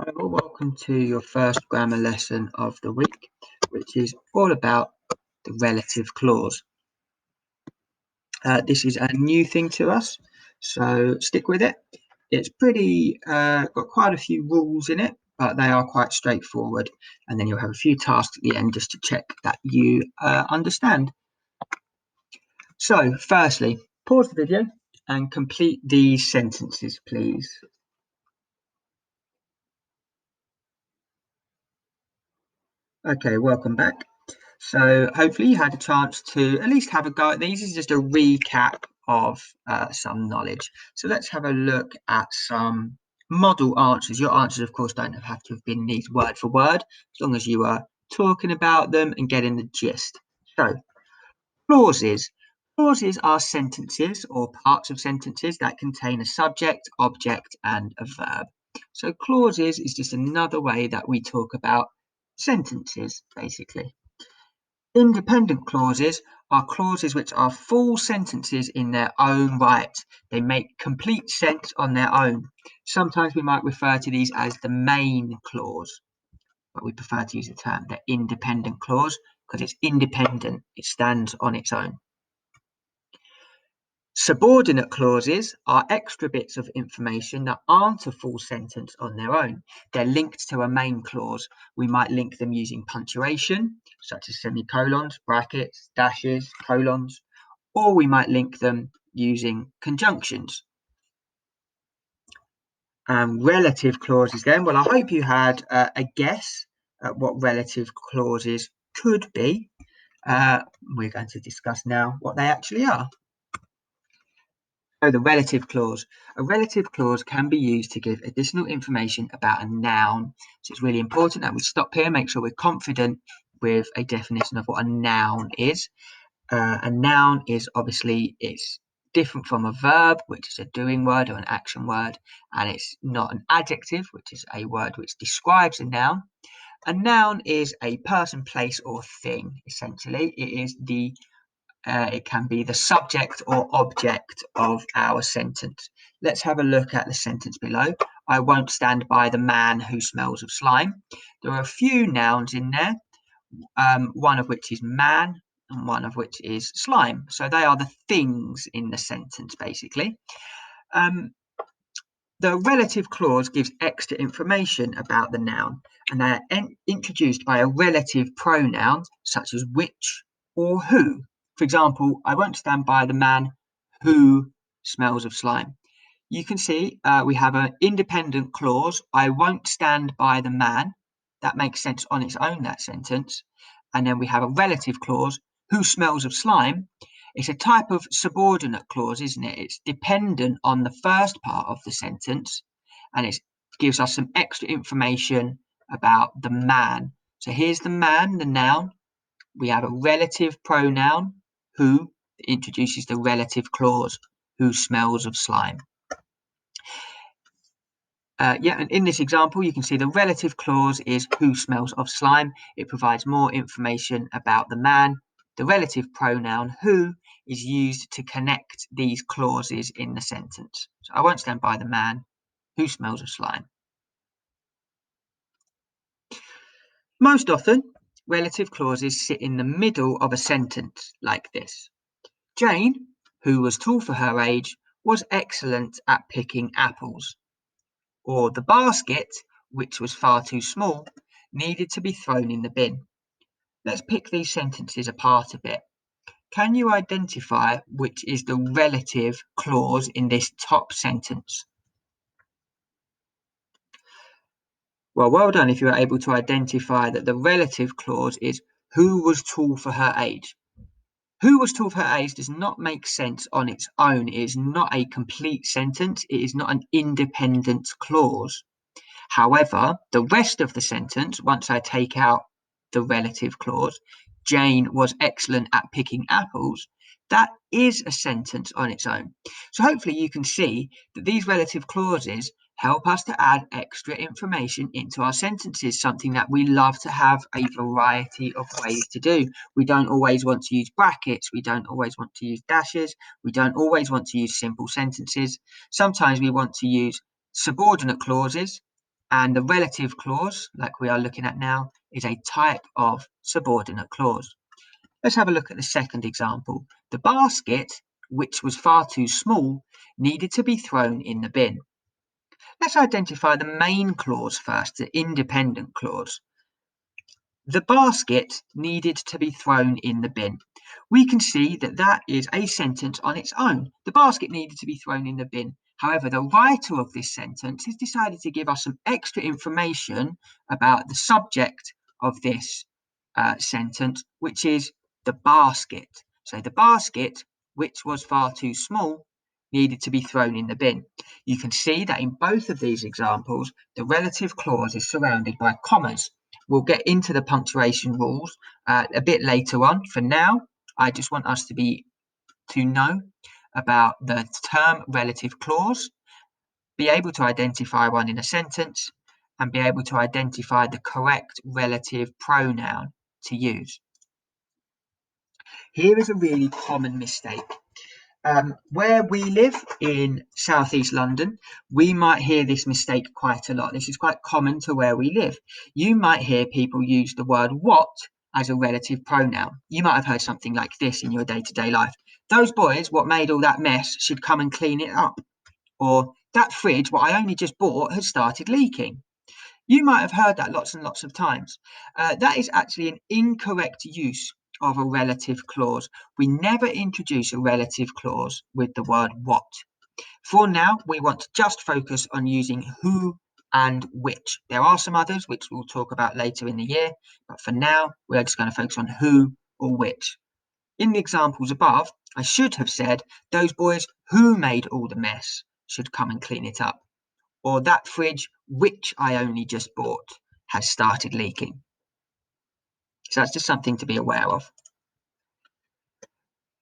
Hello, welcome to your first grammar lesson of the week, which is all about the relative clause. This is a new thing to us, so stick with it. It's pretty, got quite a few rules in it, but they are quite straightforward. And then you'll have a few tasks at the end just to check that you understand. So, firstly, pause the video and complete these sentences, please. Okay, welcome back. So hopefully you had a chance to at least have a go at these. This is just a recap of some knowledge. So let's have a look at some model answers. Your answers, of course, don't have to have been these word for word, as long as you are talking about them and getting the gist. So clauses. Clauses are sentences or parts of sentences that contain a subject, object, and a verb. So clauses is just another way that we talk about sentences, basically. Independent clauses are clauses which are full sentences in their own right. They make complete sense on their own. Sometimes we might refer to these as the main clause, but we prefer to use the term the independent clause because it's independent. It stands on its own. Subordinate clauses are extra bits of information that aren't a full sentence on their own. They're linked to a main clause. We might link them using punctuation, such as semicolons, brackets, dashes, colons, or we might link them using conjunctions. Relative clauses then. Well, I hope you had a guess at what relative clauses could be. We're going to discuss now what they actually are. So the relative clause. A relative clause can be used to give additional information about a noun. So it's really important that we stop here, make sure we're confident with a definition of what a noun is. A noun is obviously, it's different from a verb, which is a doing word or an action word, and it's not an adjective, which is a word which describes a noun. A noun is a person, place, or thing, essentially. It can be the subject or object of our sentence. Let's have a look at the sentence below. I won't stand by the man who smells of slime. There are a few nouns in there, one of which is man and one of which is slime. So they are the things in the sentence, basically. The relative clause gives extra information about the noun, and they are introduced by a relative pronoun, such as which or who. For example, I won't stand by the man who smells of slime. You can see we have an independent clause, I won't stand by the man. That makes sense on its own, that sentence. And then we have a relative clause, who smells of slime. It's a type of subordinate clause, isn't it? It's dependent on the first part of the sentence, and it gives us some extra information about the man. So here's the man, the noun. We have a relative pronoun, who, introduces the relative clause, who smells of slime. And in this example, you can see the relative clause is who smells of slime. It provides more information about the man. The relative pronoun who is used to connect these clauses in the sentence. So I won't stand by the man who smells of slime. Most often, relative clauses sit in the middle of a sentence like this. Jane, who was tall for her age, was excellent at picking apples. Or the basket, which was far too small, needed to be thrown in the bin. Let's pick these sentences apart a bit. Can you identify which is the relative clause in this top sentence? Well done if you are able to identify that the relative clause is who was tall for her age. Who was tall for her age does not make sense on its own. It is not a complete sentence. It is not an independent clause. However, the rest of the sentence, once I take out the relative clause, Jane was excellent at picking apples, that is a sentence on its own. So hopefully you can see that these relative clauses help us to add extra information into our sentences, something that we love to have a variety of ways to do. We don't always want to use brackets, we don't always want to use dashes, we don't always want to use simple sentences. Sometimes we want to use subordinate clauses, And the relative clause, like we are looking at now, is a type of subordinate clause. Let's have a look at the second example. The basket, which was far too small, needed to be thrown in the bin. Let's identify the main clause first, the independent clause. The basket needed to be thrown in the bin. We can see that that is a sentence on its own. The basket needed to be thrown in the bin. However, the writer of this sentence has decided to give us some extra information about the subject of this sentence, which is the basket. So the basket, which was far too small, needed to be thrown in the bin. You can see that in both of these examples, the relative clause is surrounded by commas. We'll get into the punctuation rules a bit later on. For now, I just want us to know about the term relative clause, be able to identify one in a sentence, and be able to identify the correct relative pronoun to use. Here is a really common mistake. Where we live in southeast London, we might hear this mistake quite a lot. This is quite common to where we live. You might hear people use the word what as a relative pronoun. You might have heard something like this in your day-to-day life. Those boys, what made all that mess, should come and clean it up. Or that fridge, what I only just bought, has started leaking. You might have heard that lots and lots of times. That is actually an incorrect use of a relative clause. We never introduce a relative clause with the word what. For now, we want to just focus on using who and which. There are some others which we'll talk about later in the year, but for now, we're just going to focus on who or which. In the examples above, I should have said, those boys who made all the mess should come and clean it up. Or that fridge, which I only just bought, has started leaking. So that's just something to be aware of.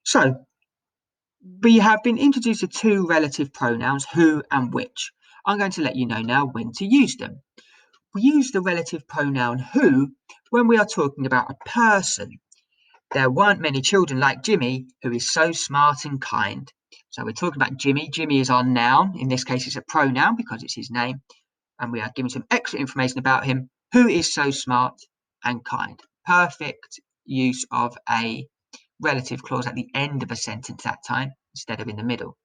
So we have been introduced to two relative pronouns, who and which. I'm going to let you know now when to use them. We use the relative pronoun who when we are talking about a person. There weren't many children like Jimmy, who is so smart and kind. So we're talking about Jimmy. Jimmy is our noun. In this case, it's a pronoun because it's his name. And we are giving some extra information about him, who is so smart and kind. Perfect use of a relative clause at the end of a sentence that time instead of in the middle.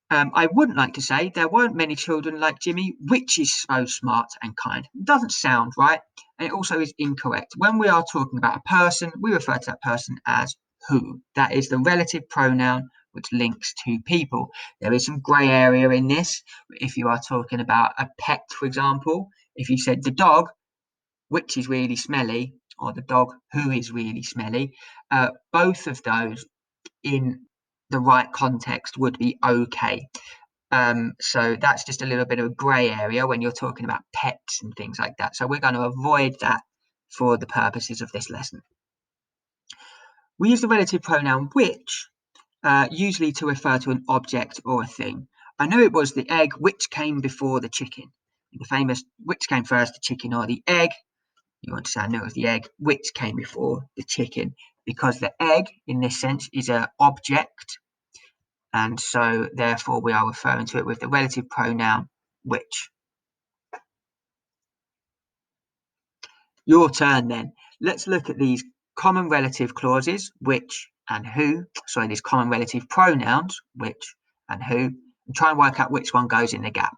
I wouldn't like to say there weren't many children like Jimmy, which is so smart and kind. It doesn't sound right, and it also is incorrect. When we are talking about a person, we refer to that person as who. That is the relative pronoun which links to people. There is some grey area in this. If you are talking about a pet, for example, if you said the dog, which is really smelly, or the dog who is really smelly, both of those in the right context would be okay. So that's just a little bit of a grey area when you're talking about pets and things like that. So we're going to avoid that for the purposes of this lesson. We use the relative pronoun which, usually to refer to an object or a thing. I know it was the egg which came before the chicken. The famous which came first, the chicken or the egg. You want to say I know it was the egg which came before the chicken, because the egg in this sense is an object, and so therefore we are referring to it with the relative pronoun which. Your turn then. Let's look at these common relative clauses, which and who. Sorry, these common relative pronouns, which and who, and try and work out which one goes in the gap.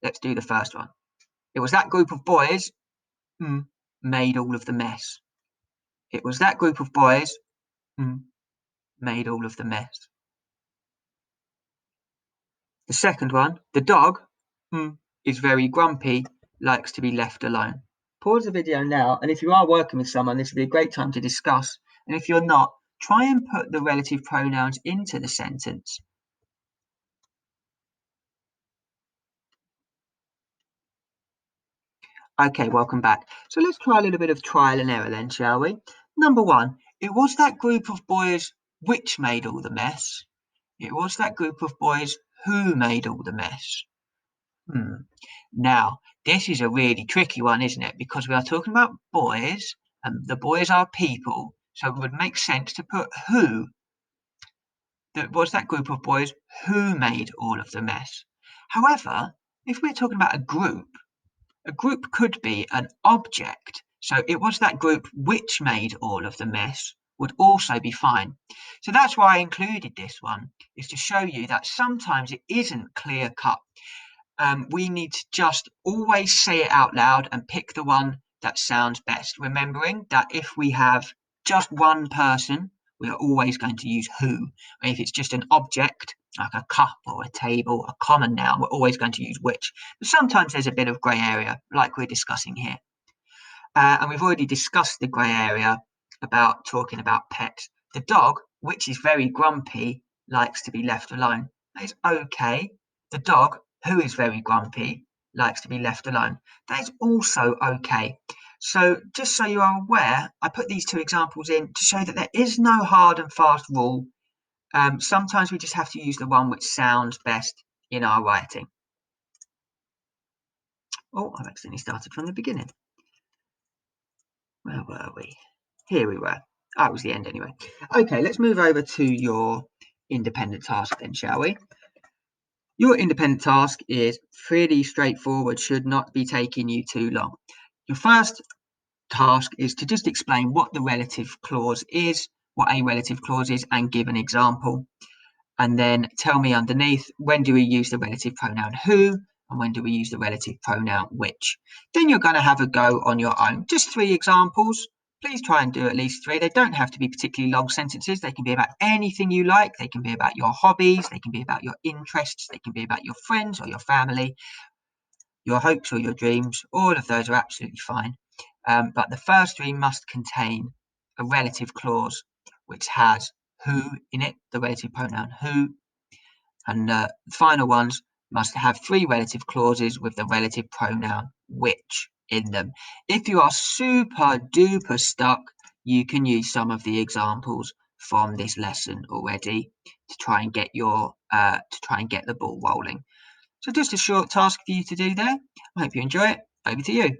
Let's do the first one. It was that group of boys made all of the mess. It was that group of boys made all of the mess. The second one, the dog is very grumpy, likes to be left alone. Pause the video now, and if you are working with someone, this would be a great time to discuss. And if you're not, try and put the relative pronouns into the sentence. Okay, welcome back. So let's try a little bit of trial and error then, shall we? Number one, it was that group of boys which made all the mess. It was that group of boys who made all the mess. Now, this is a really tricky one, isn't it? Because we are talking about boys, and the boys are people, so it would make sense to put who. That was that group of boys who made all of the mess. However, If we're talking about a group could be an object. So it was that group which made all of the mess would also be fine. So that's why I included this one, is to show you that sometimes it isn't clear cut. We need to just always say it out loud and pick the one that sounds best. Remembering that if we have just one person, we are always going to use who. If it's just an object, like a cup or a table, a common noun, we're always going to use which. But sometimes there's a bit of grey area, like we're discussing here. And we've already discussed the grey area about talking about pets. The dog, which is very grumpy, likes to be left alone. That is okay. The dog, who is very grumpy, likes to be left alone. That is also okay. So just so you are aware, I put these two examples in to show that there is no hard and fast rule. Sometimes we just have to use the one which sounds best in our writing. Oh, I've accidentally started from the beginning. Where were we? Here we were. Oh, it was the end anyway. Okay, let's move over to your independent task then, shall we? Your independent task is pretty straightforward, should not be taking you too long. Your first task is to just explain what the relative clause is, what a relative clause is, and give an example. And then tell me underneath, when do we use the relative pronoun who, and when do we use the relative pronoun which? Then you're going to have a go on your own. Just 3 examples. Please try and do at least 3. They don't have to be particularly long sentences. They can be about anything you like. They can be about your hobbies. They can be about your interests. They can be about your friends or your family, your hopes or your dreams. All of those are absolutely fine. But the first 3 must contain a relative clause which has who in it, the relative pronoun who, and the final ones must have 3 relative clauses with the relative pronoun which in them. If you are super duper stuck, you can use some of the examples from this lesson already to try and get the ball rolling. So just a short task for you to do there. I hope you enjoy it. Over to you.